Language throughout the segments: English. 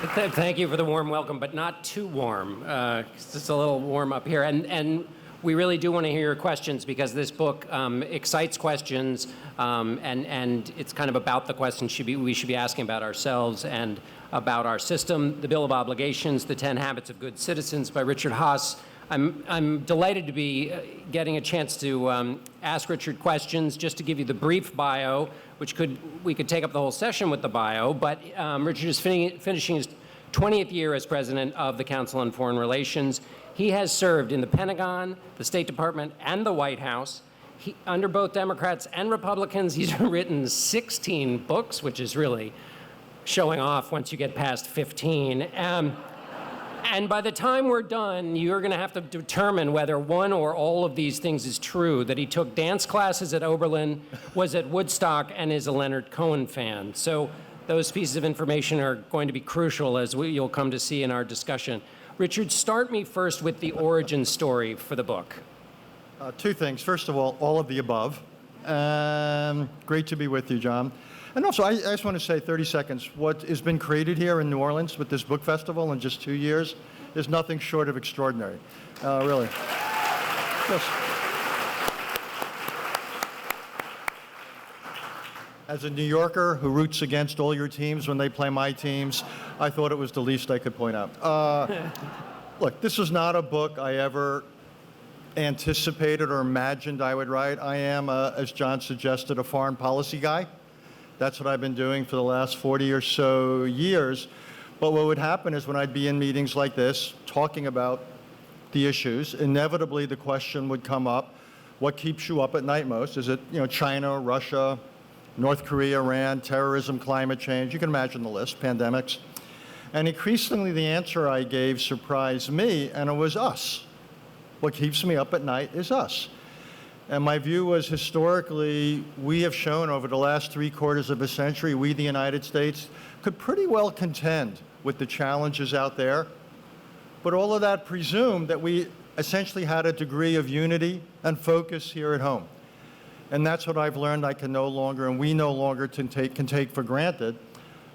Thank you for the warm welcome, but not too warm. It's just a little warm up here. And we really do want to hear your questions because this book excites questions, and it's kind of about the questions we should be asking about ourselves and about our system. The Bill of Obligations, The 10 Habits of Good Citizens by Richard Haass. I'm delighted to be getting a chance to ask Richard questions. Just to give you the brief bio, which we could take up the whole session with the bio, but Richard is finishing his 20th year as president of the Council on Foreign Relations. He has served in the Pentagon, the State Department, and the White House. Under both Democrats and Republicans, he's written 16 books, which is really showing off once you get past 15. And by the time we're done, you're going to have to determine whether one or all of these things is true, that he took dance classes at Oberlin, was at Woodstock, and is a Leonard Cohen fan. So those pieces of information are going to be crucial, as you'll come to see in our discussion. Richard, start me first with the origin story for the book. Two things. First of all of the above. Great to be with you, John. And also, I just want to say 30 seconds. What has been created here in New Orleans with this book festival in just 2 years is nothing short of extraordinary. Really. Yes. As a New Yorker who roots against all your teams when they play my teams, I thought it was the least I could point out. Look, this is not a book I ever anticipated or imagined I would write. I am, as John suggested, a foreign policy guy. That's what I've been doing for the last 40 or so years. But what would happen is when I'd be in meetings like this, talking about the issues, inevitably the question would come up, what keeps you up at night most? Is it, China, Russia, North Korea, Iran, terrorism, climate change? You can imagine the list, pandemics. And increasingly the answer I gave surprised me, and it was us. What keeps me up at night is us. And my view was historically, we have shown over the last 3/4 of a century, we, the United States, could pretty well contend with the challenges out there. But all of that presumed that we essentially had a degree of unity and focus here at home. And that's what I've learned I can no longer, and we no longer can take for granted.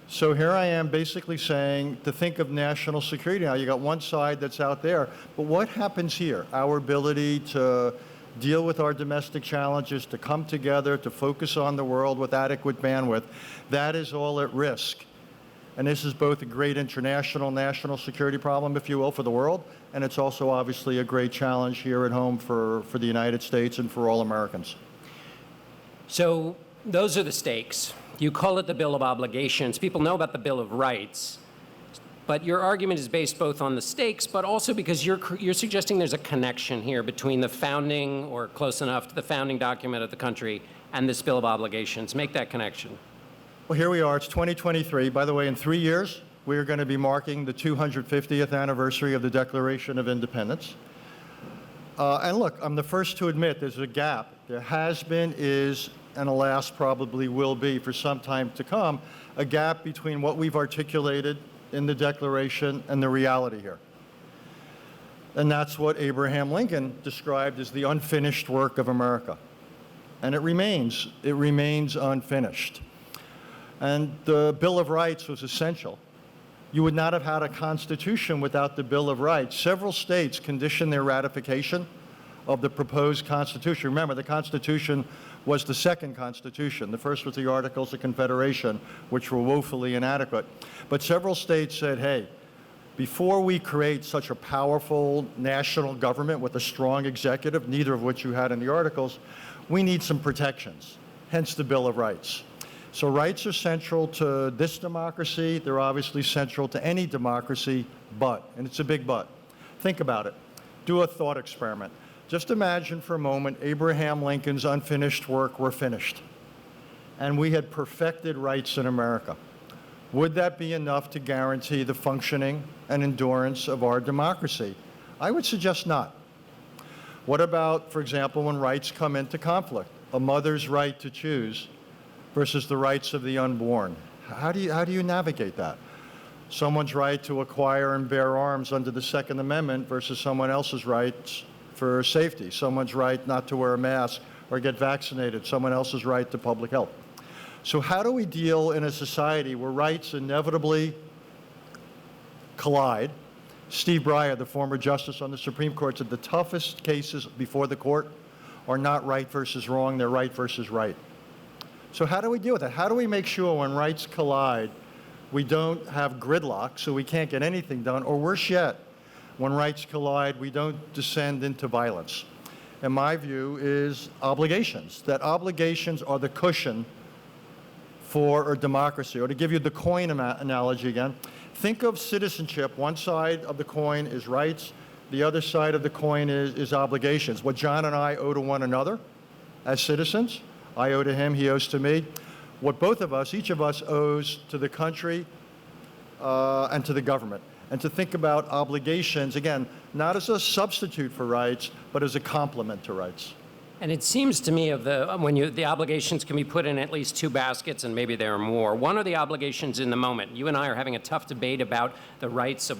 So here I am basically saying to think of national security. Now, you got one side that's out there, but what happens here? Our ability to deal with our domestic challenges, to come together, to focus on the world with adequate bandwidth, that is all at risk. And this is both a great international, national security problem, if you will, for the world, and it's also obviously a great challenge here at home for the United States and for all Americans. So those are the stakes. You call it the Bill of Obligations. People know about the Bill of Rights. But your argument is based both on the stakes, but also because you're suggesting there's a connection here between the founding, or close enough to the founding document of the country, and this Bill of Obligations. Make that connection. Well, here we are. It's 2023. By the way, in 3 years, we are going to be marking the 250th anniversary of the Declaration of Independence. And look, I'm the first to admit there's a gap. There has been, is, and alas, probably will be for some time to come, a gap between what we've articulated in the Declaration and the reality here. And that's what Abraham Lincoln described as the unfinished work of America. And it remains unfinished. And the Bill of Rights was essential. You would not have had a Constitution without the Bill of Rights. Several states conditioned their ratification of the proposed Constitution. Remember, the Constitution was the second Constitution. The first was the Articles of Confederation, which were woefully inadequate. But several states said, hey, before we create such a powerful national government with a strong executive, neither of which you had in the Articles, we need some protections, hence the Bill of Rights. So rights are central to this democracy. They're obviously central to any democracy, but, and it's a big but. Think about it. Do a thought experiment. Just imagine for a moment Abraham Lincoln's unfinished work were finished, and we had perfected rights in America. Would that be enough to guarantee the functioning and endurance of our democracy? I would suggest not. What about, for example, when rights come into conflict? A mother's right to choose versus the rights of the unborn. How do you navigate that? Someone's right to acquire and bear arms under the Second Amendment versus someone else's rights for safety. Someone's right not to wear a mask or get vaccinated. Someone else's right to public health. So how do we deal in a society where rights inevitably collide. Steve Breyer, the former justice on the Supreme Court, said the toughest cases before the court are not right versus wrong, they're right versus right. So how do we deal with that? How do we make sure when rights collide, we don't have gridlock so we can't get anything done, or worse yet, when rights collide, we don't descend into violence? And my view is obligations, that obligations are the cushion for a democracy. Or to give you the coin analogy again, think of citizenship. One side of the coin is rights. The other side of the coin is obligations. What John and I owe to one another as citizens, I owe to him, he owes to me. What both of us, each of us owes to the country and to the government. And to think about obligations, again, not as a substitute for rights, but as a complement to rights. And it seems to me the obligations can be put in at least two baskets, and maybe there are more. One are the obligations in the moment. You and I are having a tough debate about the rights of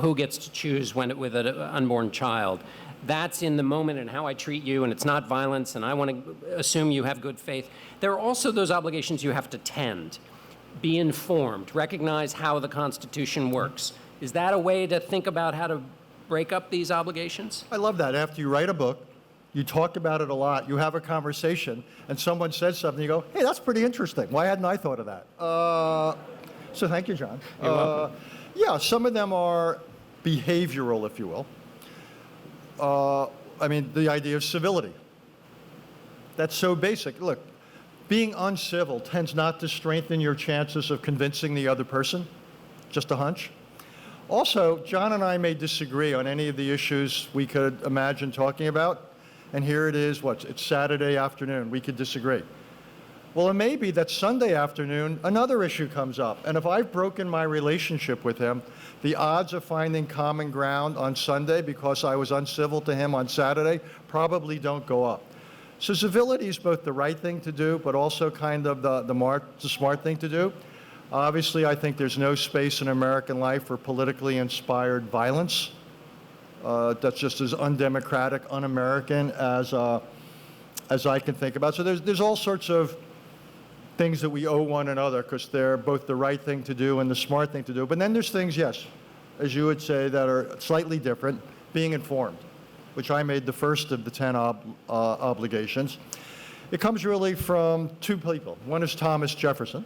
who gets to choose with an unborn child. That's in the moment and how I treat you, and it's not violence, and I want to assume you have good faith. There are also those obligations you have to tend. Be informed, recognize how the Constitution works. Is that a way to think about how to break up these obligations? I love that. After you write a book, you talk about it a lot, you have a conversation, and someone says something, you go, hey, that's pretty interesting. Why hadn't I thought of that? So thank you, John. You're welcome. Yeah, some of them are behavioral, if you will. I mean, the idea of civility. That's so basic. Look, being uncivil tends not to strengthen your chances of convincing the other person. Just a hunch. Also, John and I may disagree on any of the issues we could imagine talking about. And here it is, it's Saturday afternoon, we could disagree. Well, it may be that Sunday afternoon, another issue comes up. And if I've broken my relationship with him, the odds of finding common ground on Sunday because I was uncivil to him on Saturday probably don't go up. So civility is both the right thing to do, but also kind of the smart thing to do. Obviously, I think there's no space in American life for politically inspired violence. That's just as undemocratic, un-American as I can think about. So there's all sorts of things that we owe one another because they're both the right thing to do and the smart thing to do. But then there's things, yes, as you would say, that are slightly different. Being informed, which I made the first of the 10 obligations. It comes really from two people. One is Thomas Jefferson,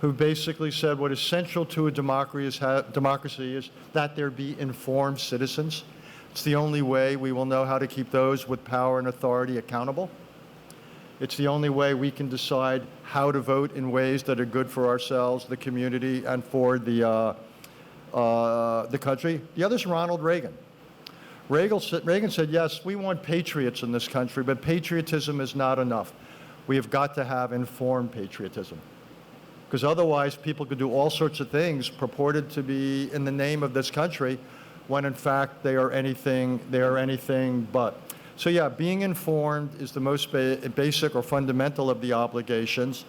who basically said what is central to a democracy is that there be informed citizens. It's the only way we will know how to keep those with power and authority accountable. It's the only way we can decide how to vote in ways that are good for ourselves, the community, and for the country. The other is Ronald Reagan. Reagan said, yes, we want patriots in this country, but patriotism is not enough. We have got to have informed patriotism. Because otherwise people could do all sorts of things purported to be in the name of this country when in fact they are anything but. So yeah, being informed is the most basic or fundamental of the obligations.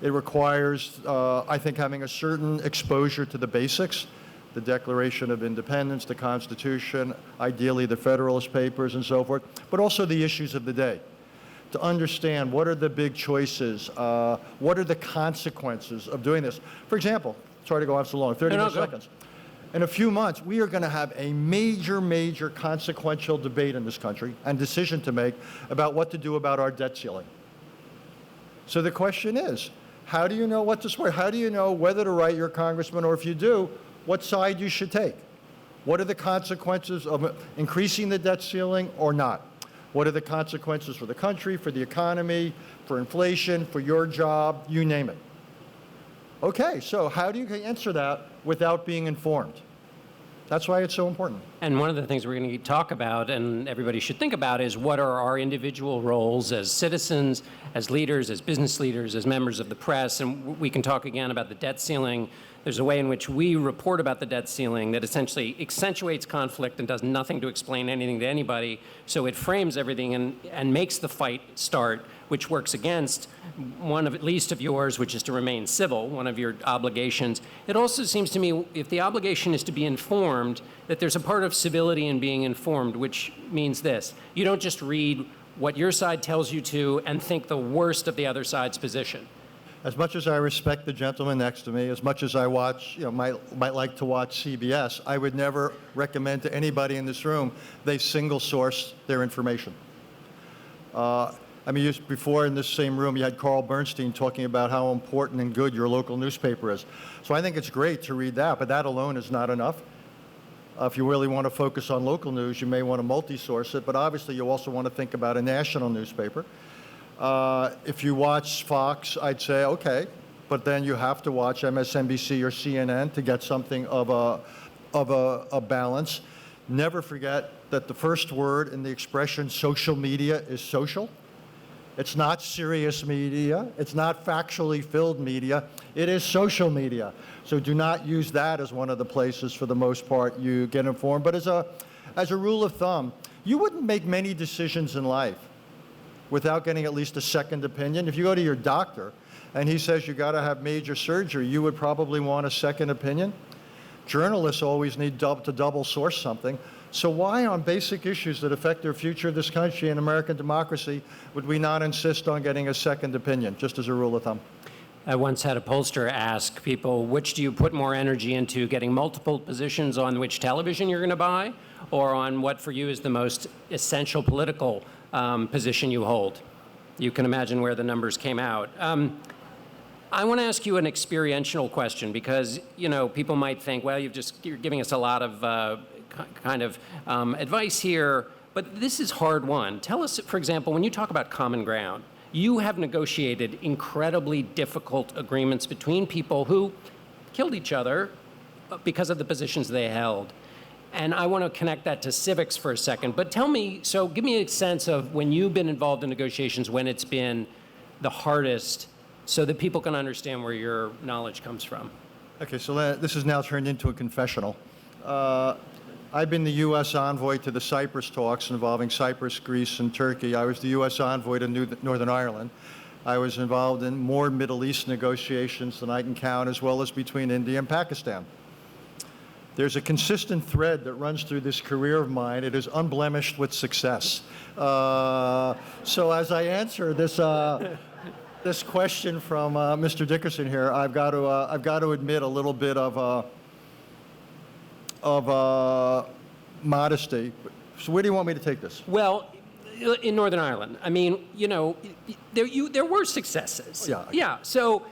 It requires, I think, having a certain exposure to the basics, the Declaration of Independence, the Constitution, ideally the Federalist Papers and so forth, but also the issues of the day. To understand what are the big choices, what are the consequences of doing this. For example, sorry to go on so long, 30 more seconds. In a few months, we are going to have a major consequential debate in this country and decision to make about what to do about our debt ceiling. So the question is, how do you know what to support? How do you know whether to write your congressman, or if you do, what side you should take? What are the consequences of increasing the debt ceiling or not? What are the consequences for the country, for the economy, for inflation, for your job, you name it? Okay, so how do you answer that without being informed? That's why it's so important. And one of the things we're going to talk about, and everybody should think about, is what are our individual roles as citizens, as leaders, as business leaders, as members of the press. And we can talk again about the debt ceiling. There's a way in which we report about the debt ceiling that essentially accentuates conflict and does nothing to explain anything to anybody. So it frames everything and makes the fight start, which works against one of at least of yours, which is to remain civil, one of your obligations. It also seems to me, if the obligation is to be informed, that there's a part of civility in being informed, which means this: you don't just read what your side tells you to and think the worst of the other side's position. As much as I respect the gentleman next to me, as much as I watch, might like to watch CBS, I would never recommend to anybody in this room they single source their information. Before in this same room, you had Carl Bernstein talking about how important and good your local newspaper is. So I think it's great to read that, but that alone is not enough. If you really want to focus on local news, you may want to multi-source it, but obviously you also want to think about a national newspaper. If you watch Fox, I'd say, okay, but then you have to watch MSNBC or CNN to get something of a balance. Never forget that the first word in the expression social media is social. It's not serious media. It's not factually filled media. It is social media. So do not use that as one of the places, for the most part, you get informed. But as a rule of thumb, you wouldn't make many decisions in life without getting at least a second opinion. If you go to your doctor and he says you got to have major surgery, you would probably want a second opinion. Journalists always need to double source something. So why, on basic issues that affect the future of this country and American democracy, would we not insist on getting a second opinion, just as a rule of thumb? I once had a pollster ask people, which do you put more energy into, getting multiple positions on which television you're going to buy, or on what for you is the most essential political position you hold? You can imagine where the numbers came out. I want to ask you an experiential question, because people might think, well, you're giving us a lot of advice here, but this is hard won. Tell us, for example, when you talk about common ground, you have negotiated incredibly difficult agreements between people who killed each other because of the positions they held. And I want to connect that to civics for a second. But give me a sense of when you've been involved in negotiations, when it's been the hardest, so that people can understand where your knowledge comes from. Okay, so this has now turned into a confessional. I've been the U.S. envoy to the Cyprus talks involving Cyprus, Greece, and Turkey. I was the U.S. envoy to Northern Ireland. I was involved in more Middle East negotiations than I can count, as well as between India and Pakistan. There's a consistent thread that runs through this career of mine. It is unblemished with success. So as I answer this question from Mr. Dickerson here, I've got to admit a little bit of modesty. So where do you want me to take this? Well, in Northern Ireland, there were successes. Yeah. Yeah. So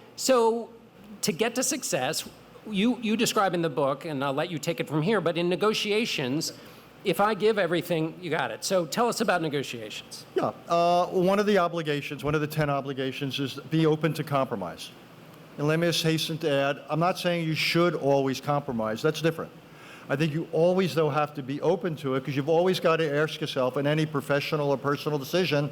to get to success, you describe in the book, and I'll let you take it from here, but in negotiations, if I give everything, you got it. So tell us about negotiations. Yeah. One of the 10 obligations is be open to compromise. And let me just hasten to add, I'm not saying you should always compromise. That's different. I think you always, though, have to be open to it, because you've always got to ask yourself in any professional or personal decision,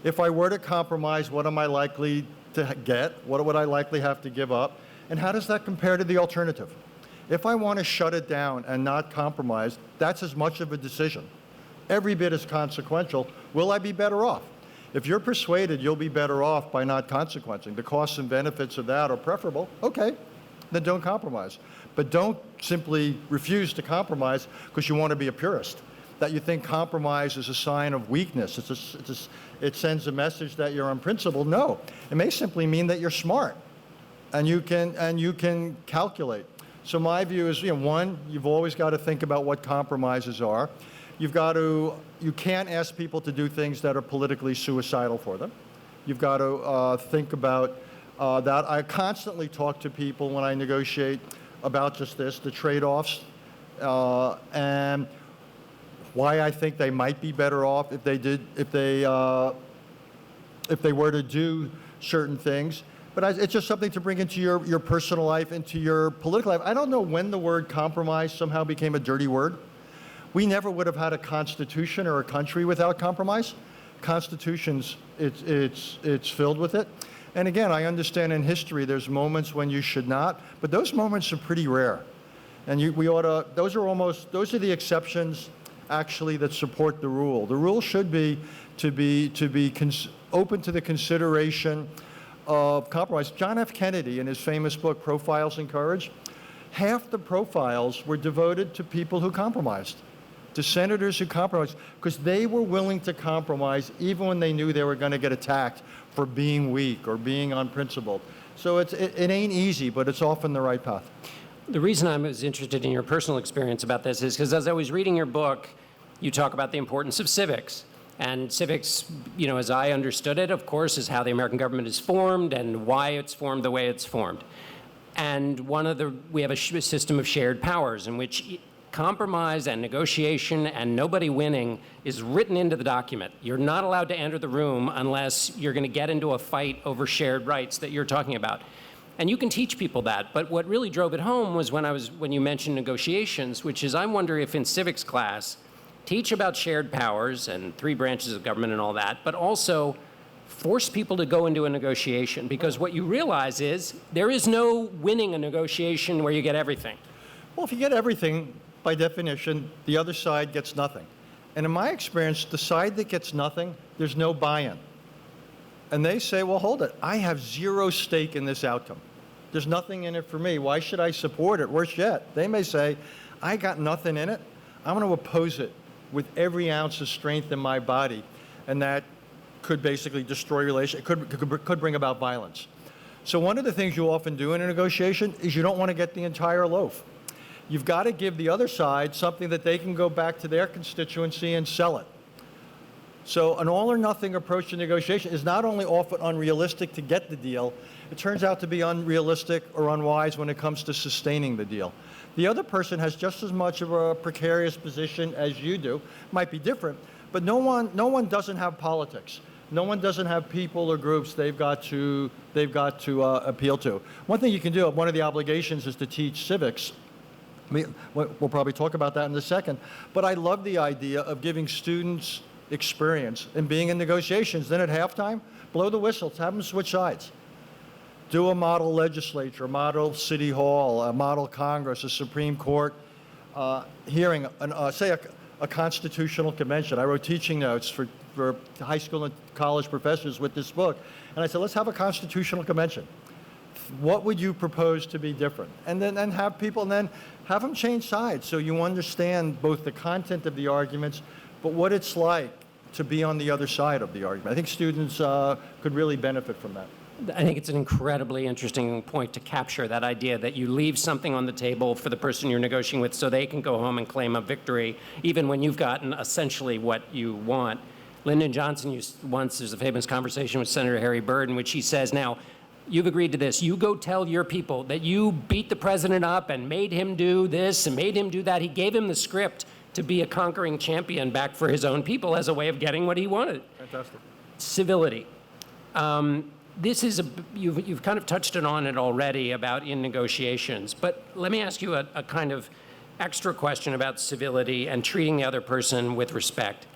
if I were to compromise, what am I likely to get? What would I likely have to give up? And how does that compare to the alternative? If I want to shut it down and not compromise, that's as much of a decision. Every bit as consequential. Will I be better off? If you're persuaded you'll be better off by not consequencing, the costs and benefits of that are preferable, okay, then don't compromise. But don't simply refuse to compromise because you want to be a purist, that you think compromise is a sign of weakness. It sends a message that you're unprincipled. No, it may simply mean that you're smart and you can calculate. So my view is, one, you've always got to think about what compromises are. You can't ask people to do things that are politically suicidal for them. You've got to think about that. I constantly talk to people when I negotiate about just this, the trade-offs, and why I think they might be better off if they were to do certain things. But it's just something to bring into your personal life, into your political life. I don't know when the word compromise somehow became a dirty word. We never would have had a constitution or a country without compromise. Constitutions, it's filled with it. And again, I understand in history there's moments when you should not, but those moments are pretty rare. And those are the exceptions actually that support the rule. The rule should be to be open to the consideration of compromise. John F. Kennedy, in his famous book, Profiles in Courage, half the profiles were devoted to people who compromised, to senators who compromised, because they were willing to compromise even when they knew they were going to get attacked for being weak or being unprincipled. So it ain't easy, but it's often the right path. The reason I was interested in your personal experience about this is because as I was reading your book, you talk about the importance of civics. And civics, as I understood it, of course, is how the American government is formed and why it's formed the way it's formed. And we have a system of shared powers in which compromise and negotiation and nobody winning is written into the document. You're not allowed to enter the room unless you're going to get into a fight over shared rights that you're talking about. And you can teach people that, but what really drove it home was when you mentioned negotiations, which is I wonder if in civics class, teach about shared powers and 3 branches of government and all that, but also force people to go into a negotiation, because what you realize is there is no winning a negotiation where you get everything. Well, if you get everything, by definition, the other side gets nothing. And in my experience, the side that gets nothing, there's no buy-in. And they say, well, hold it, I have 0 stake in this outcome. There's nothing in it for me. Why should I support it? Worse yet, they may say, I got nothing in it. I'm going to oppose it with every ounce of strength in my body. And that could basically destroy relations. It could bring about violence. So one of the things you often do in a negotiation is you don't want to get the entire loaf. You've got to give the other side something that they can go back to their constituency and sell it. So an all or nothing approach to negotiation is not only often unrealistic to get the deal, it turns out to be unrealistic or unwise when it comes to sustaining the deal. The other person has just as much of a precarious position as you do, might be different, but no one doesn't have politics. No one doesn't have people or groups they've got to appeal to. One thing you can do, one of the obligations is to teach civics. We'll probably talk about that in a second, but I love the idea of giving students experience in being in negotiations. Then at halftime, blow the whistles, have them switch sides. Do a model legislature, a model city hall, a model Congress, a Supreme Court hearing, say a constitutional convention. I wrote teaching notes for high school and college professors with this book, and I said, let's have a constitutional convention. What would you propose to be different? And then have people, and then have them change sides so you understand both the content of the arguments, but what it's like to be on the other side of the argument. I think students could really benefit from that. I think it's an incredibly interesting point to capture, that idea that you leave something on the table for the person you're negotiating with so they can go home and claim a victory, even when you've gotten essentially what you want. Lyndon Johnson there's a famous conversation with Senator Harry Byrd in which he says, now, you've agreed to this. You go tell your people that you beat the president up and made him do this and made him do that. He gave him the script to be a conquering champion back for his own people as a way of getting what he wanted. Fantastic. Civility. This is you've kind of touched on it already about in negotiations, but let me ask you a kind of extra question about civility and treating the other person with respect.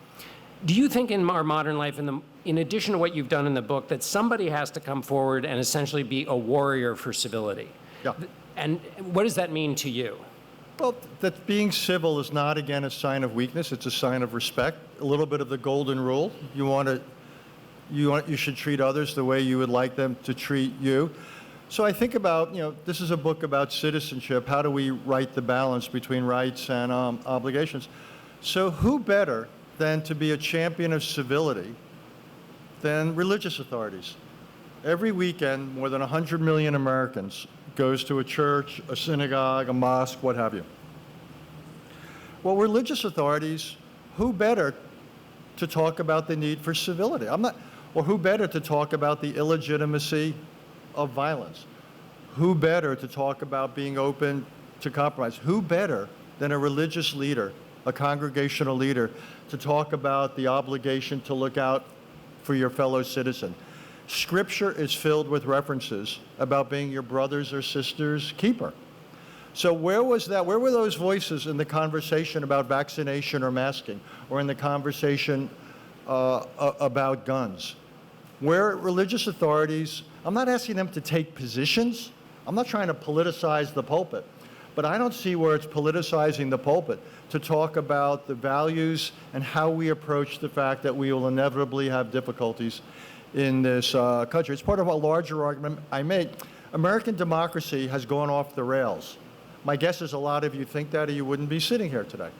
Do you think in our modern life, in addition to what you've done in the book, that somebody has to come forward and essentially be a warrior for civility? Yeah. And what does that mean to you? Well, that being civil is not, again, a sign of weakness. It's a sign of respect. A little bit of the golden rule. You should treat others the way you would like them to treat you. So I think about, this is a book about citizenship. How do we right the balance between rights and obligations? So who better than to be a champion of civility than religious authorities? Every weekend, more than 100 million Americans goes to a church, a synagogue, a mosque, what have you. Well, religious authorities, who better to talk about the need for civility? Or who better to talk about the illegitimacy of violence? Who better to talk about being open to compromise? Who better than a religious leader, a congregational leader, to talk about the obligation to look out for your fellow citizen? Scripture is filled with references about being your brother's or sister's keeper. So where was that? Where were those voices in the conversation about vaccination or masking, or in the conversation about guns? Where religious authorities, I'm not asking them to take positions. I'm not trying to politicize the pulpit, but I don't see where it's politicizing the pulpit to talk about the values and how we approach the fact that we will inevitably have difficulties in this country. It's part of a larger argument I made. American democracy has gone off the rails. My guess is a lot of you think that, or you wouldn't be sitting here today.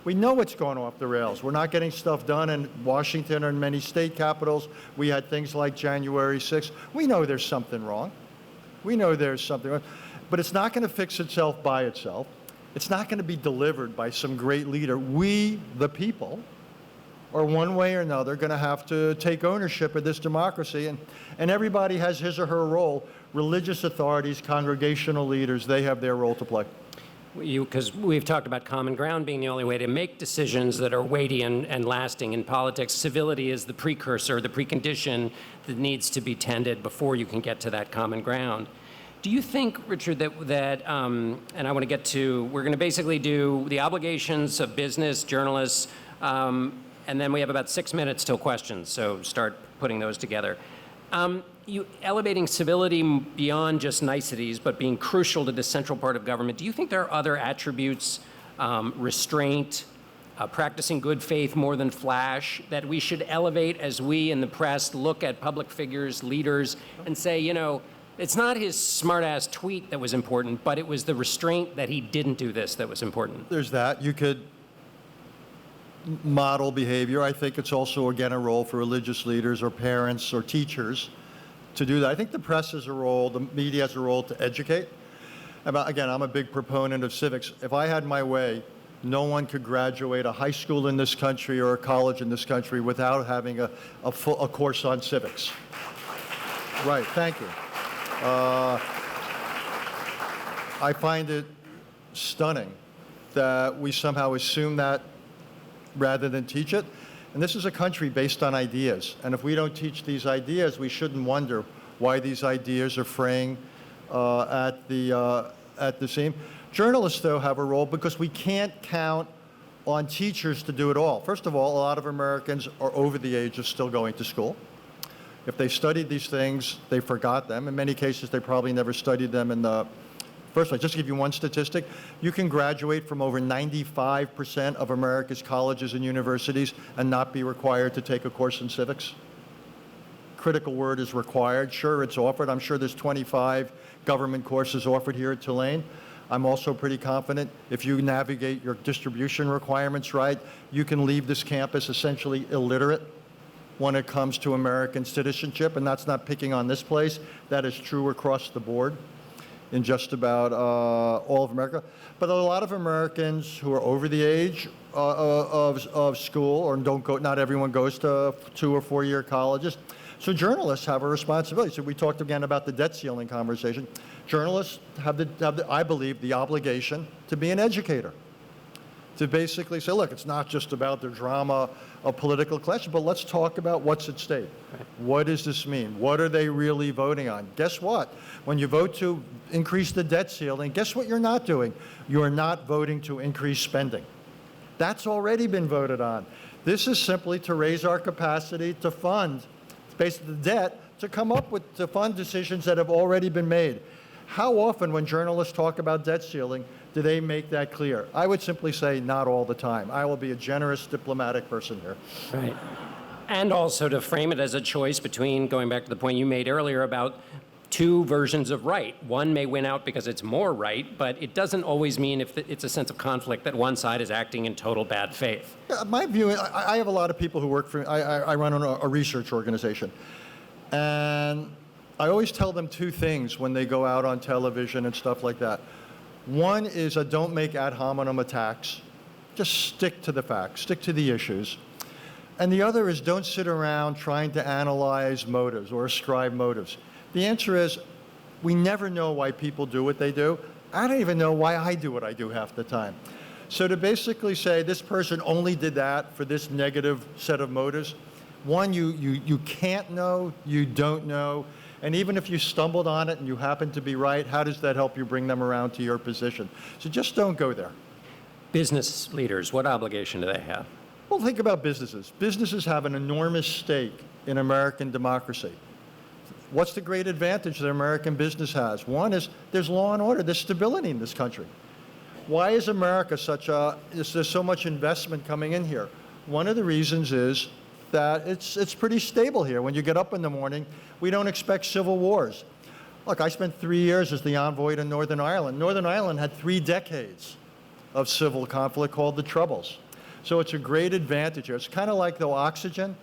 We know it's gone off the rails. We're not getting stuff done in Washington or in many state capitals. We had things like January 6th. We know there's something wrong. We know there's something wrong. But it's not going to fix itself by itself. It's not going to be delivered by some great leader. We, the people, are one way or another going to have to take ownership of this democracy. And everybody has his or her role. Religious authorities, congregational leaders, they have their role to play. Because we've talked about common ground being the only way to make decisions that are weighty and lasting in politics. Civility is the precursor, the precondition that needs to be tended before you can get to that common ground. Do you think, Richard, that and I want to get to, we're going to basically do the obligations of business, journalists, and then we have about 6 minutes till questions, so start putting those together. You elevating civility beyond just niceties, but being crucial to the central part of government. Do you think there are other attributes, restraint, practicing good faith more than flash, that we should elevate as we in the press look at public figures, leaders, and say, you know, it's not his smart-ass tweet that was important, but it was the restraint that he didn't do this that was important? There's that. You could model behavior. I think it's also, again, a role for religious leaders or parents or teachers to do that. I think the press has a role, the media has a role to educate. Again, I'm a big proponent of civics. If I had my way, no one could graduate a high school in this country or a college in this country without having a course on civics. Right, thank you. I find it stunning that we somehow assume that rather than teach it. And this is a country based on ideas. And if we don't teach these ideas, we shouldn't wonder why these ideas are fraying at the seam. Journalists, though, have a role because we can't count on teachers to do it all. First of all, a lot of Americans are over the age of still going to school. If they studied these things, they forgot them. In many cases, they probably never studied them in the first place. Just to give you one statistic, you can graduate from over 95% of America's colleges and universities and not be required to take a course in civics. Critical word is required. Sure, it's offered. I'm sure there's 25 government courses offered here at Tulane. I'm also pretty confident if you navigate your distribution requirements right, you can leave this campus essentially illiterate when it comes to American citizenship, and that's not picking on this place. That is true across the board in just about all of America. But a lot of Americans who are over the age of school, or don't go, not everyone goes to 2 or 4 year colleges. So journalists have a responsibility. So we talked again about the debt ceiling conversation. Journalists have, I believe, the obligation to be an educator, to basically say, look, it's not just about the drama of political clash, but let's talk about what's at stake. Right. What does this mean? What are they really voting on? Guess what? When you vote to increase the debt ceiling, guess what you're not doing? You're not voting to increase spending. That's already been voted on. This is simply to raise our capacity to fund, based on the debt, to come up with, to fund decisions that have already been made. How often when journalists talk about debt ceiling, do they make that clear? I would simply say not all the time. I will be a generous diplomatic person here. Right. And also to frame it as a choice between, going back to the point you made earlier about two versions of right. One may win out because it's more right, but it doesn't always mean, if it's a sense of conflict, that one side is acting in total bad faith. Yeah, my view, I have a lot of people who work for, I run a research organization. And I always tell them two things when they go out on television and stuff like that. One is don't make ad hominem attacks. Just stick to the facts, stick to the issues. And the other is don't sit around trying to analyze motives or ascribe motives. The answer is we never know why people do what they do. I don't even know why I do what I do half the time. So to basically say this person only did that for this negative set of motives, one, you can't know, you don't know. And even if you stumbled on it and you happen to be right, how does that help you bring them around to your position? So just don't go there. Business leaders, what obligation do they have? Well, think about businesses. Businesses have an enormous stake in American democracy. What's the great advantage that American business has? One is there's law and order, there's stability in this country. Why is America is there so much investment coming in here? One of the reasons is that it's pretty stable here. When you get up in the morning, we don't expect civil wars. Look, I spent 3 years as the envoy to Northern Ireland. Northern Ireland had 3 decades of civil conflict called the Troubles. So it's a great advantage here. It's kind of like, though, oxygen.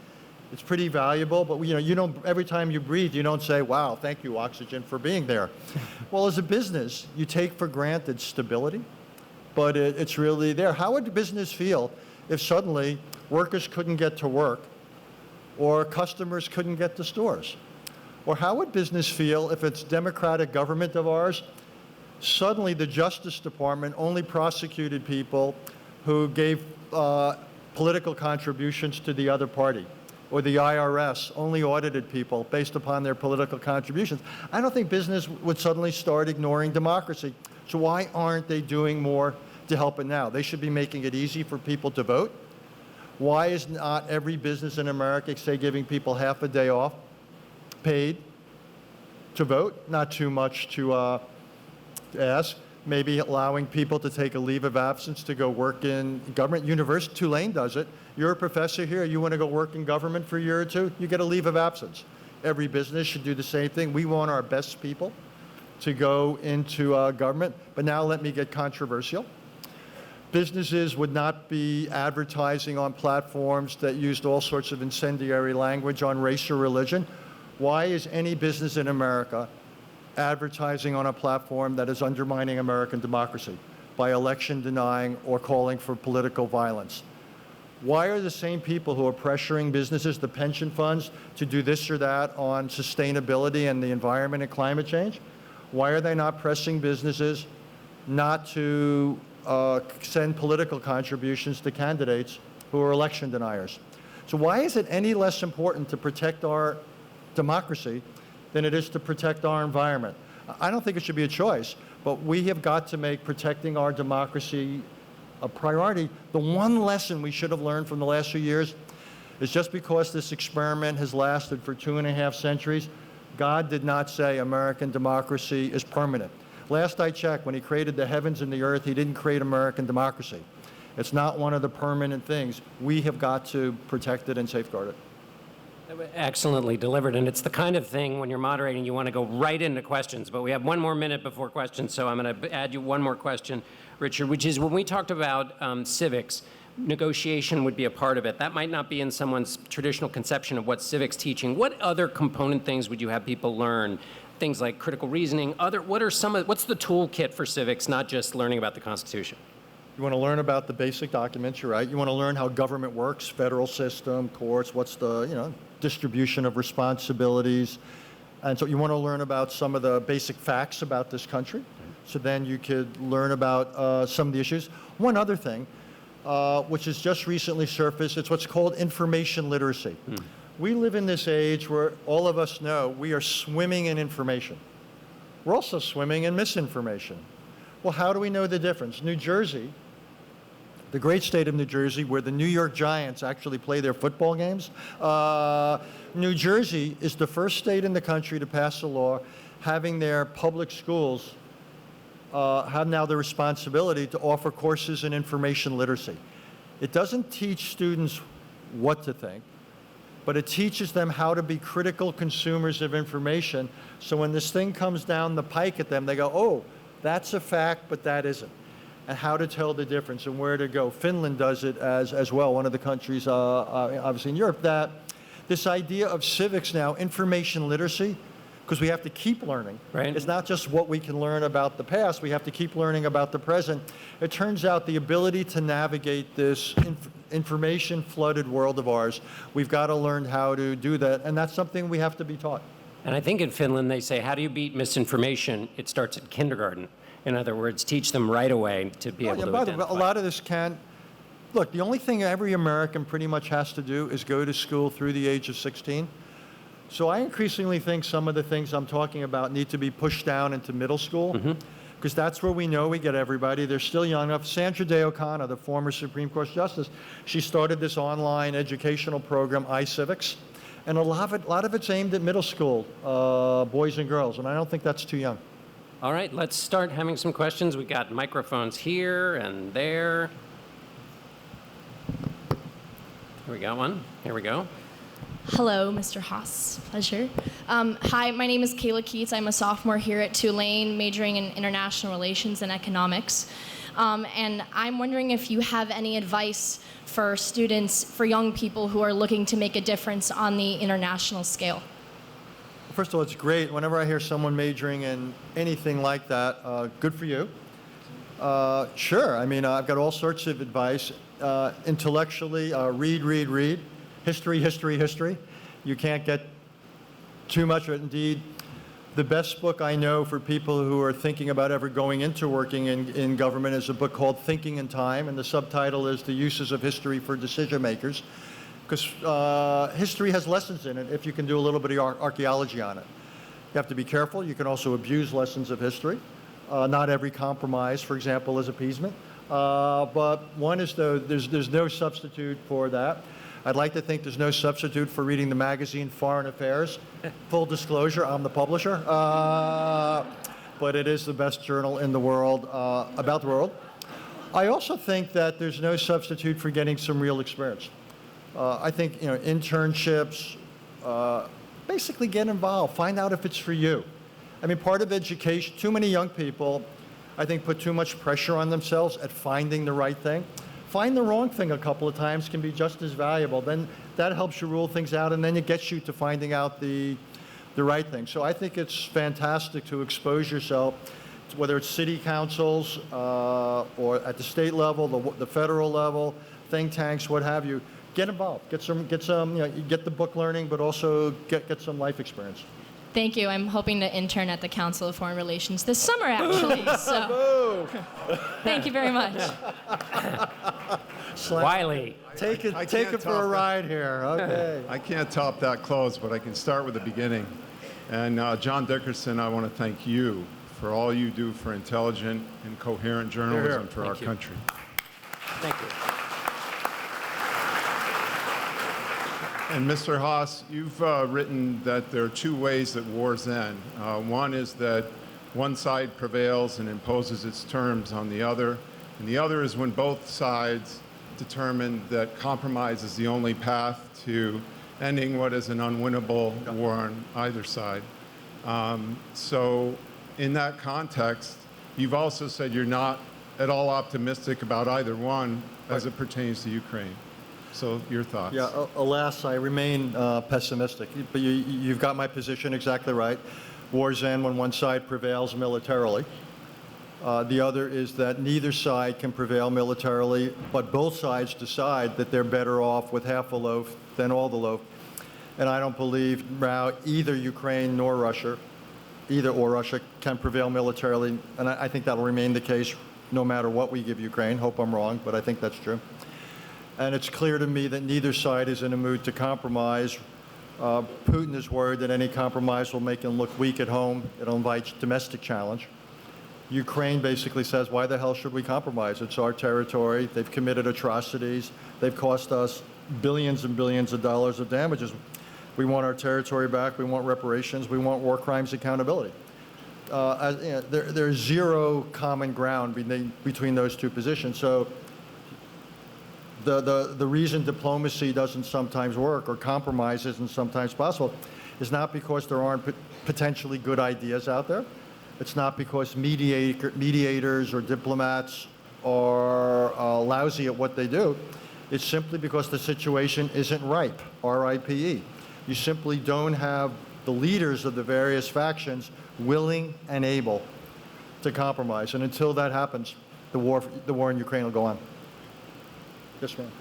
It's pretty valuable, but you don't, every time you breathe, you don't say, wow, thank you, oxygen, for being there. Well, as a business, you take for granted stability, but it's really there. How would business feel if suddenly workers couldn't get to work or customers couldn't get to stores? Or how would business feel if it's democratic government of ours, suddenly the Justice Department only prosecuted people who gave political contributions to the other party, or the IRS only audited people based upon their political contributions? I don't think business would suddenly start ignoring democracy. So why aren't they doing more to help it now? They should be making it easy for people to vote. Why is not every business in America, say, giving people half a day off, paid to vote? Not too much to ask. Maybe allowing people to take a leave of absence to go work in government. University, Tulane does it. You're a professor here, you want to go work in government for a year or two, you get a leave of absence. Every business should do the same thing. We want our best people to go into government. But now let me get controversial. Businesses would not be advertising on platforms that used all sorts of incendiary language on race or religion. Why is any business in America advertising on a platform that is undermining American democracy by election denying or calling for political violence? Why are the same people who are pressuring businesses, the pension funds, to do this or that on sustainability and the environment and climate change? Why are they not pressing businesses not to send political contributions to candidates who are election deniers? So why is it any less important to protect our democracy than it is to protect our environment? I don't think it should be a choice, but we have got to make protecting our democracy a priority. The one lesson we should have learned from the last few years is just because this experiment has lasted for 2.5 centuries, God did not say American democracy is permanent. Last I checked, when he created the heavens and the earth, he didn't create American democracy. It's not one of the permanent things. We have got to protect it and safeguard it. Excellently delivered, and it's the kind of thing when you're moderating you want to go right into questions, but we have one more minute before questions, so I'm going to add you one more question, Richard, which is when we talked about civics, negotiation would be a part of it. That might not be in someone's traditional conception of what civics teaching. What other component things would you have people learn? Things like critical reasoning, what's the toolkit for civics, not just learning about the Constitution? You want to learn about the basic documents, you're right. You want to learn how government works, federal system, courts, what's the, distribution of responsibilities. And so you want to learn about some of the basic facts about this country. So then you could learn about some of the issues. One other thing, which has just recently surfaced, it's what's called information literacy. We live in this age where all of us know we are swimming in information. We're also swimming in misinformation. Well, how do we know the difference? New Jersey, the great state of New Jersey, where the New York Giants actually play their football games. New Jersey is the first state in the country to pass a law having their public schools have now the responsibility to offer courses in information literacy. It doesn't teach students what to think, but it teaches them how to be critical consumers of information. So when this thing comes down the pike at them, they go, oh, that's a fact, but that isn't. And how to tell the difference and where to go. Finland does it as well, one of the countries, obviously in Europe, that this idea of civics now, information literacy, because we have to keep learning. Right. It's not just what we can learn about the past, we have to keep learning about the present. It turns out the ability to navigate this information-flooded world of ours, we've got to learn how to do that, and that's something we have to be taught. And I think in Finland they say, how do you beat misinformation? It starts at kindergarten. In other words, teach them right away to be able to by the way, identify. a lot of this look, the only thing every American pretty much has to do is go to school through the age of 16. So I increasingly think some of the things I'm talking about need to be pushed down into middle school, because that's where we know we get everybody. They're still young enough. Sandra Day O'Connor, the former Supreme Court Justice, she started this online educational program, iCivics, and a lot of it's aimed at middle school boys and girls, and I don't think that's too young. All right, let's start having some questions. We got microphones here and there. Here we got one. Here we go. Hello, Mr. Haass. Pleasure. Hi, my name is Kayla Keats. I'm a sophomore here at Tulane, majoring in international relations and economics. And I'm wondering if you have any advice for students, for young people who are looking to make a difference on the international scale. First of all, it's great. Whenever I hear someone majoring in anything like that, good for you. Sure. I mean, I've got all sorts of advice. Intellectually, read. History. You can't get too much of it. Indeed, the best book I know for people who are thinking about ever going into working in government is a book called Thinking in Time, and the subtitle is The Uses of History for Decision Makers, because history has lessons in it if you can do a little bit of archaeology on it. You have to be careful. You can also abuse lessons of history. Not every compromise, for example, is appeasement. But one is, though, there's no substitute for that. I'd like to think there's no substitute for reading the magazine Foreign Affairs. Full disclosure, I'm the publisher. But it is the best journal in the world about the world. I also think that there's no substitute for getting some real experience. I think, internships, basically get involved. Find out if it's for you. I mean, part of education, too many young people, I think, put too much pressure on themselves at finding the right thing. Find the wrong thing a couple of times can be just as valuable. Then that helps you rule things out, and then it gets you to finding out the right thing. So I think it's fantastic to expose yourself, whether it's city councils or at the state level, the federal level, think tanks, what have you. Get involved. Get some. You get the book learning, but also get some life experience. Thank you. I'm hoping to intern at the Council of Foreign Relations this summer, actually. So, thank you very much. Wiley. Take it can't for a top ride here. Okay. I can't top that close, but I can start with the beginning. And John Dickerson, I want to thank you for all you do for intelligent and coherent journalism for our country. Thank you. And Mr. Haass, you've written that there are two ways that wars end. One is that one side prevails and imposes its terms on the other, and the other is when both sides determine that compromise is the only path to ending what is an unwinnable war on either side. So in that context, you've also said you're not at all optimistic about either one as it pertains to Ukraine. So your thoughts? Yeah, alas, I remain pessimistic. But you've got my position exactly right. Wars end when one side prevails militarily. The other is that neither side can prevail militarily, but both sides decide that they're better off with half a loaf than all the loaf. And I don't believe now either Ukraine or Russia can prevail militarily. And I think that'll remain the case no matter what we give Ukraine. Hope I'm wrong, but I think that's true. And it's clear to me that neither side is in a mood to compromise. Putin is worried that any compromise will make him look weak at home. It'll invite domestic challenge. Ukraine basically says, why the hell should we compromise? It's our territory. They've committed atrocities. They've cost us billions and billions of dollars of damages. We want our territory back. We want reparations. We want war crimes accountability. There's zero common ground between those two positions. So the reason diplomacy doesn't sometimes work or compromise isn't sometimes possible is not because there aren't potentially good ideas out there. It's not because mediators or diplomats are lousy at what they do. It's simply because the situation isn't ripe, R-I-P-E. You simply don't have the leaders of the various factions willing and able to compromise. And until that happens, the war in Ukraine will go on. Yes, ma'am.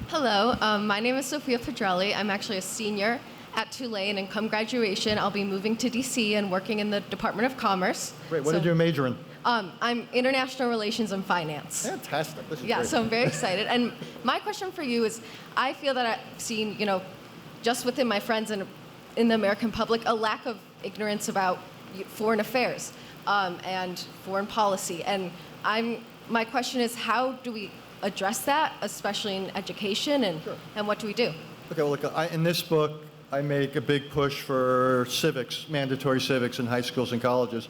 Hello, my name is Sophia Fedeli. I'm actually a senior at Tulane, and come graduation, I'll be moving to DC and working in the Department of Commerce. Great. What did you major in? I'm international relations and finance. Fantastic. This is Yeah, great. so I'm very excited. And my question for you is, I feel that I've seen, just within my friends and in the American public, a lack of ignorance about foreign affairs and foreign policy. And my question is, how do we address that, especially in education, and what do we do? Okay, well, look, in this book, I make a big push for civics, mandatory civics in high schools and colleges.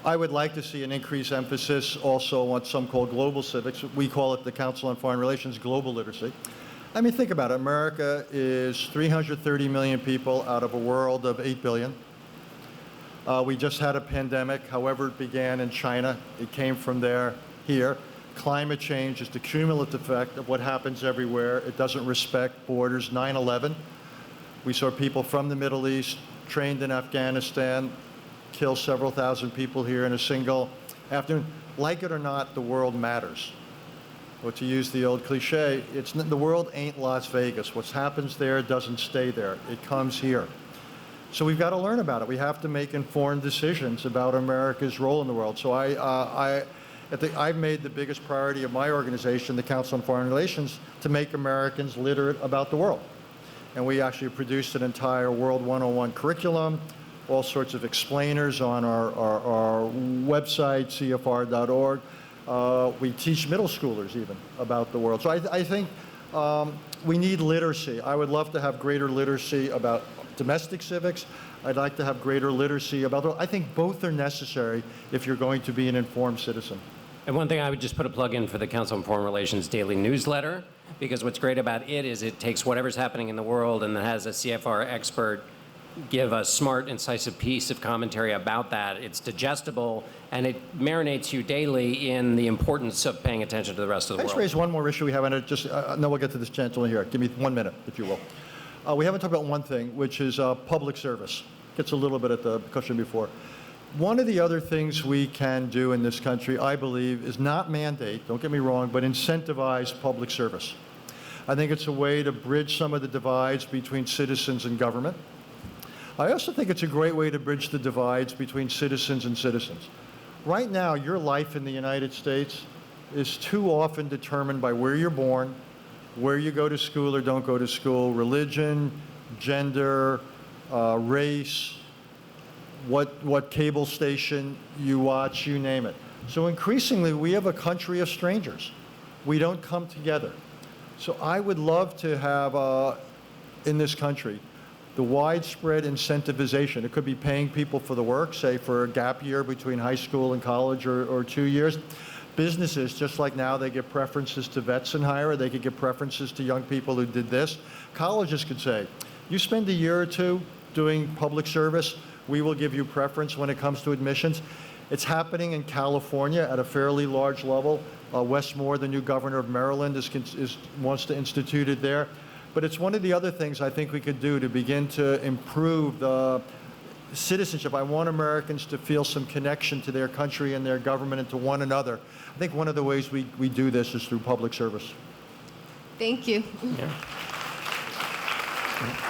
I would like to see an increased emphasis also on some called global civics. We call it the Council on Foreign Relations Global Literacy. I mean, think about it. America is 330 million people out of a world of 8 billion. We just had a pandemic. However it began in China, it came from there. here. Climate change is the cumulative effect of what happens everywhere. It doesn't respect borders. 9/11, we saw people from the Middle East trained in Afghanistan kill several thousand people here in a single afternoon. Like it or not, the world matters. Or to use the old cliche, the world ain't Las Vegas. What happens there doesn't stay there. It comes here. So we've got to learn about it. We have to make informed decisions about America's role in the world. So I've made the biggest priority of my organization, the Council on Foreign Relations, to make Americans literate about the world. And we actually produced an entire World 101 curriculum, all sorts of explainers on our website, cfr.org. We teach middle schoolers even about the world. So I think we need literacy. I would love to have greater literacy about domestic civics. I'd like to have greater literacy about, I think both are necessary if you're going to be an informed citizen. And one thing I would just put a plug in for the Council on Foreign Relations daily newsletter, because what's great about it is it takes whatever's happening in the world and then has a CFR expert give a smart, incisive piece of commentary about that. It's digestible, and it marinates you daily in the importance of paying attention to the rest of the Let's world. raise one more issue we have, and no, we'll get to this gentleman here. Give me 1 minute, if you will. We haven't talked about one thing, which is public service. Gets a little bit at the question before. One of the other things we can do in this country, I believe, is not mandate, don't get me wrong, but incentivize public service. I think it's a way to bridge some of the divides between citizens and government. I also think it's a great way to bridge the divides between citizens and citizens. Right now, your life in the United States is too often determined by where you're born, where you go to school or don't go to school, religion, gender, race, what cable station you watch, you name it. So increasingly, we have a country of strangers. We don't come together. So I would love to have, in this country, the widespread incentivization. It could be paying people for the work, say for a gap year between high school and college or 2 years. Businesses, just like now they give preferences to vets and hire, they could give preferences to young people who did this. Colleges could say, you spend a year or two doing public service, we will give you preference when it comes to admissions. It's happening in California at a fairly large level. Wes Moore, the new governor of Maryland, wants to institute it there. But it's one of the other things I think we could do to begin to improve the citizenship. I want Americans to feel some connection to their country and their government and to one another. I think one of the ways we do this is through public service. Thank you. Yeah.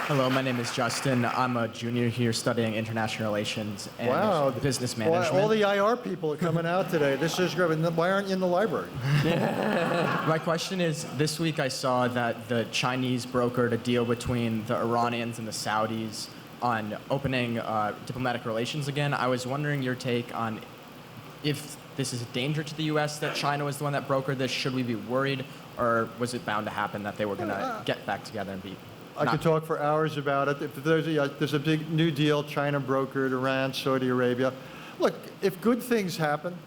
Hello, my name is Justin. I'm a junior here studying international relations and business management. Wow, all the IR people are coming out today. This is great. Why aren't you in the library? My question is, this week I saw that the Chinese brokered a deal between the Iranians and the Saudis on opening diplomatic relations again. I was wondering your take on if this is a danger to the U.S. that China was the one that brokered this. Should we be worried, or was it bound to happen that they were going to get back together and be... I could talk for hours about it. If there's a big new deal, China brokered, Iran, Saudi Arabia. Look, if good things happen,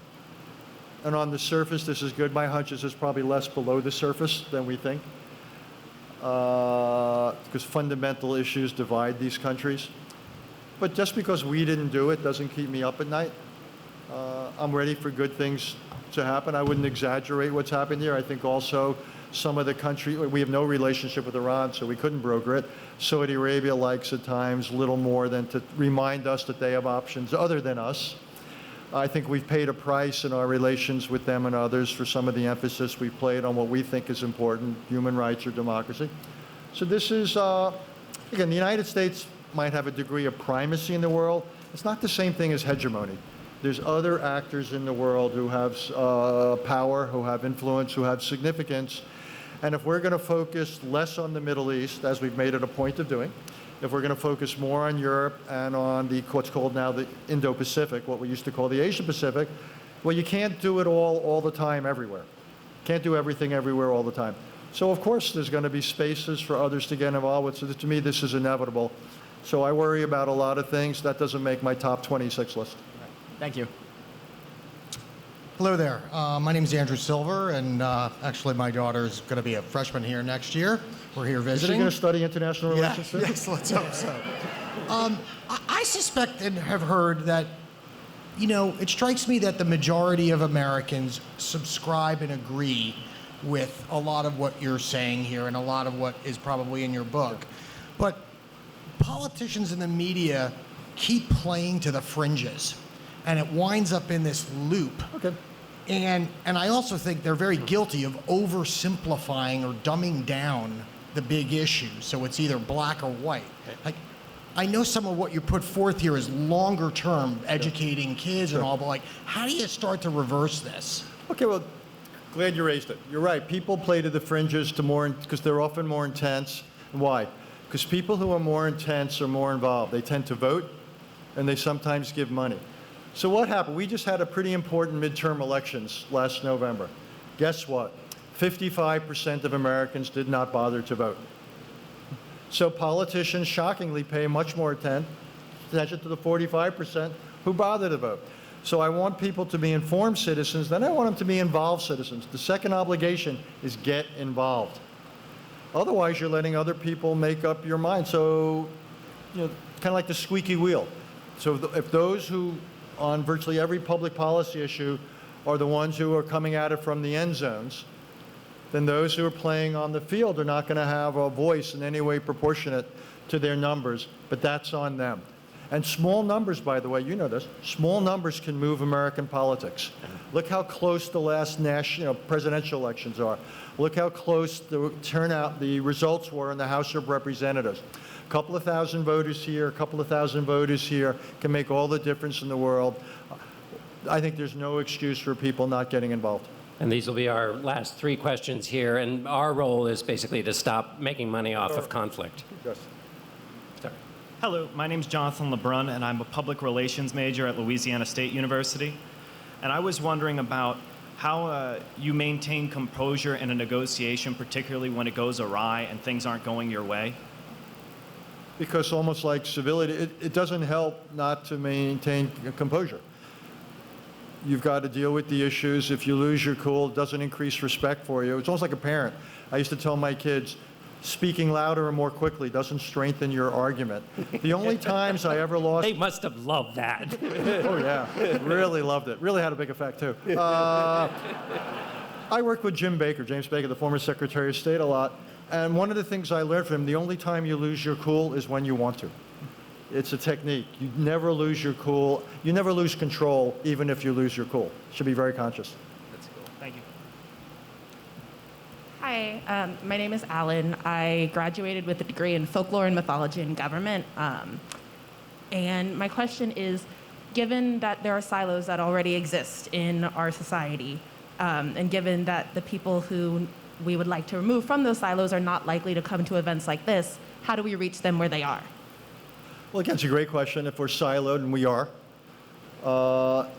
and on the surface this is good, my hunch is there's probably less below the surface than we think, because fundamental issues divide these countries. But just because we didn't do it doesn't keep me up at night. I'm ready for good things to happen. I wouldn't exaggerate what's happened here. I think also some of the country, we have no relationship with Iran, so we couldn't broker it. Saudi Arabia likes at times little more than to remind us that they have options other than us. I think we've paid a price in our relations with them and others for some of the emphasis we've played on what we think is important, human rights or democracy. So this is, again, the United States might have a degree of primacy in the world. It's not the same thing as hegemony. There's other actors in the world who have power, who have influence, who have significance. And if we're going to focus less on the Middle East, as we've made it a point of doing, if we're going to focus more on Europe and on what's called now the Indo-Pacific, what we used to call the Asia-Pacific, well, you can't do it all the time everywhere. Can't do everything everywhere all the time. So, of course, there's going to be spaces for others to get involved with. So to me, this is inevitable. So I worry about a lot of things. That doesn't make my top 26 list. Thank you. Hello there. My name is Andrew Silver, and actually my daughter is going to be a freshman here next year. We're here Is she visiting. going to study international relations? Yes, let's hope so. I suspect and have heard that you know, it strikes me that the majority of Americans subscribe and agree with a lot of what you're saying here and a lot of what is probably in your book. But politicians and the media keep playing to the fringes, and it winds up in this loop. Okay. And I also think they're very guilty of oversimplifying or dumbing down the big issue, so it's either black or white. Like, I know some of what you put forth here is longer term, educating kids and all, but like, how do you start to reverse this? Okay, well, glad you raised it. You're right. People play to the fringes to more because they're often more intense. Why? Because people who are more intense are more involved. They tend to vote, and they sometimes give money. So what happened? We just had a pretty important midterm elections last November. Guess what? 55% of Americans did not bother to vote. So politicians shockingly pay much more attention to the 45% who bother to vote. So I want people to be informed citizens, then I want them to be involved citizens. The second obligation is get involved. Otherwise, you're letting other people make up your mind. So, you know, kind of like the squeaky wheel. So if those who, on virtually every public policy issue, are the ones who are coming at it from the end zones, then those who are playing on the field are not going to have a voice in any way proportionate to their numbers, but that's on them. And small numbers, by the way, you know this, small numbers can move American politics. Look how close the last presidential elections are. Look how close the turnout, the results were in the House of Representatives. A couple of thousand voters here, a couple of thousand voters here can make all the difference in the world. I think there's no excuse for people not getting involved. And these will be our last three questions here. And our role is basically to stop making money off of conflict. Yes. Sorry. Hello, my name's Jonathan LeBrun, and I'm a public relations major at Louisiana State University. And I was wondering about how you maintain composure in a negotiation, particularly when it goes awry and things aren't going your way. Because almost like civility, it doesn't help not to maintain composure. You've got to deal with the issues. If you lose your cool, it doesn't increase respect for you. It's almost like a parent. I used to tell my kids, speaking louder and more quickly doesn't strengthen your argument. The only times I ever lost... They must have loved that. Oh, yeah. Really loved it. Really had a big effect, too. I worked with James Baker, the former Secretary of State, a lot. And one of the things I learned from him, the only time you lose your cool is when you want to. It's a technique. You never lose your cool. You never lose control, even if you lose your cool. Should be very conscious. That's cool. Thank you. Hi, my name is Alan. I graduated with a degree in folklore and mythology and government. And my question is, given that there are silos that already exist in our society, and given that the people who we would like to remove from those silos are not likely to come to events like this, how do we reach them where they are? Well, again, it's a great question. If we're siloed, and we are,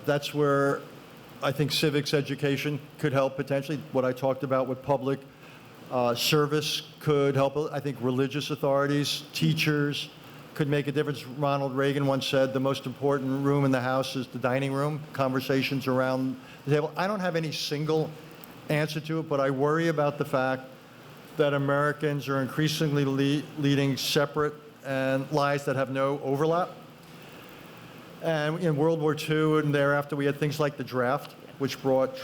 that's where I think civics education could help potentially. What I talked about with public service could help. I think religious authorities, teachers could make a difference. Ronald Reagan once said the most important room in the house is the dining room, conversations around the table. I don't have any single answer to it, but I worry about the fact that Americans are increasingly leading separate and lives that have no overlap. And in World War II and thereafter, we had things like the draft, which brought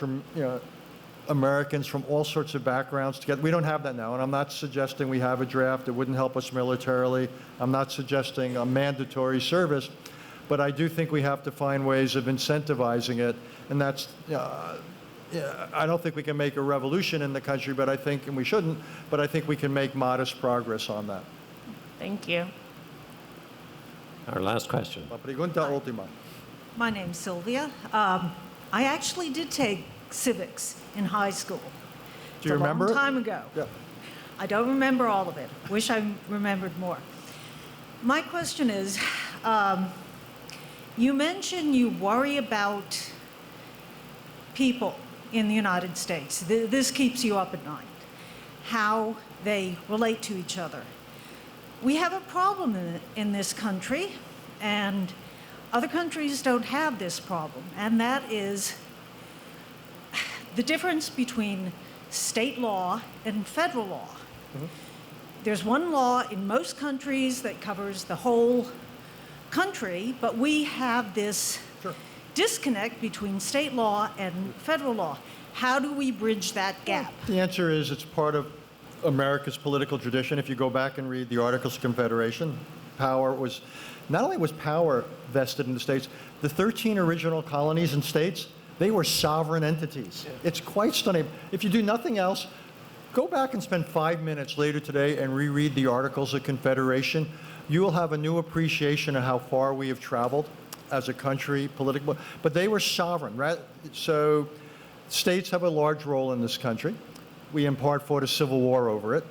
Americans from all sorts of backgrounds together. We don't have that now, and I'm not suggesting we have a draft. It wouldn't help us militarily. I'm not suggesting a mandatory service, but I do think we have to find ways of incentivizing it, and that's, I don't think we can make a revolution in the country, but I think, and we shouldn't, but I think we can make modest progress on that. Thank you. Our last question. La pregunta última. My name's Sylvia. I actually did take civics in high school. Do you remember? It's a long time ago. Yeah. I don't remember all of it. Wish I remembered more. My question is, you mentioned you worry about people in the United States. This keeps you up at night, how they relate to each other. We have a problem in this country, and other countries don't have this problem, and that is the difference between state law and federal law. Mm-hmm. There's one law in most countries that covers the whole country, but we have this disconnect between state law and federal law. How do we bridge that gap? The answer is it's part of America's political tradition. If you go back and read the Articles of Confederation, power was, not only was power vested in the states, the 13 original colonies and states, they were sovereign entities. It's quite stunning. If you do nothing else, go back and spend 5 minutes later today and reread the Articles of Confederation. You will have a new appreciation of how far we have traveled as a country, political, but they were sovereign, right? So states have a large role in this country. We in part fought a civil war over it.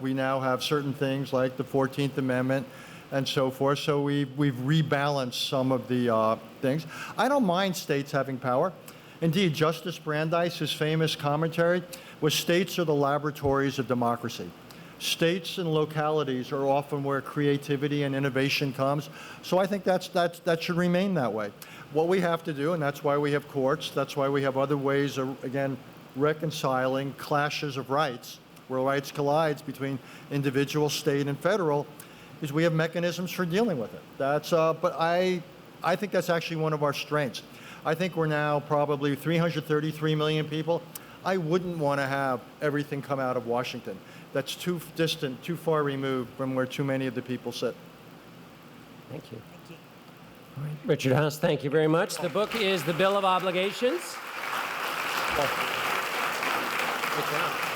We now have certain things like the 14th Amendment and so forth. So we've rebalanced some of the things. I don't mind states having power. Indeed, Justice Brandeis' famous commentary was states are the laboratories of democracy. States and localities are often where creativity and innovation comes. So I think that should remain that way. What we have to do, and that's why we have courts, that's why we have other ways of, again, reconciling clashes of rights, where rights collides between individual, state, and federal, is we have mechanisms for dealing with it. But I think that's actually one of our strengths. I think we're now probably 333 million people. I wouldn't want to have everything come out of Washington. That's too distant, too far removed from where too many of the people sit. Thank you. All right. Richard Haass, thank you very much. The book is The Bill of Obligations. Good job.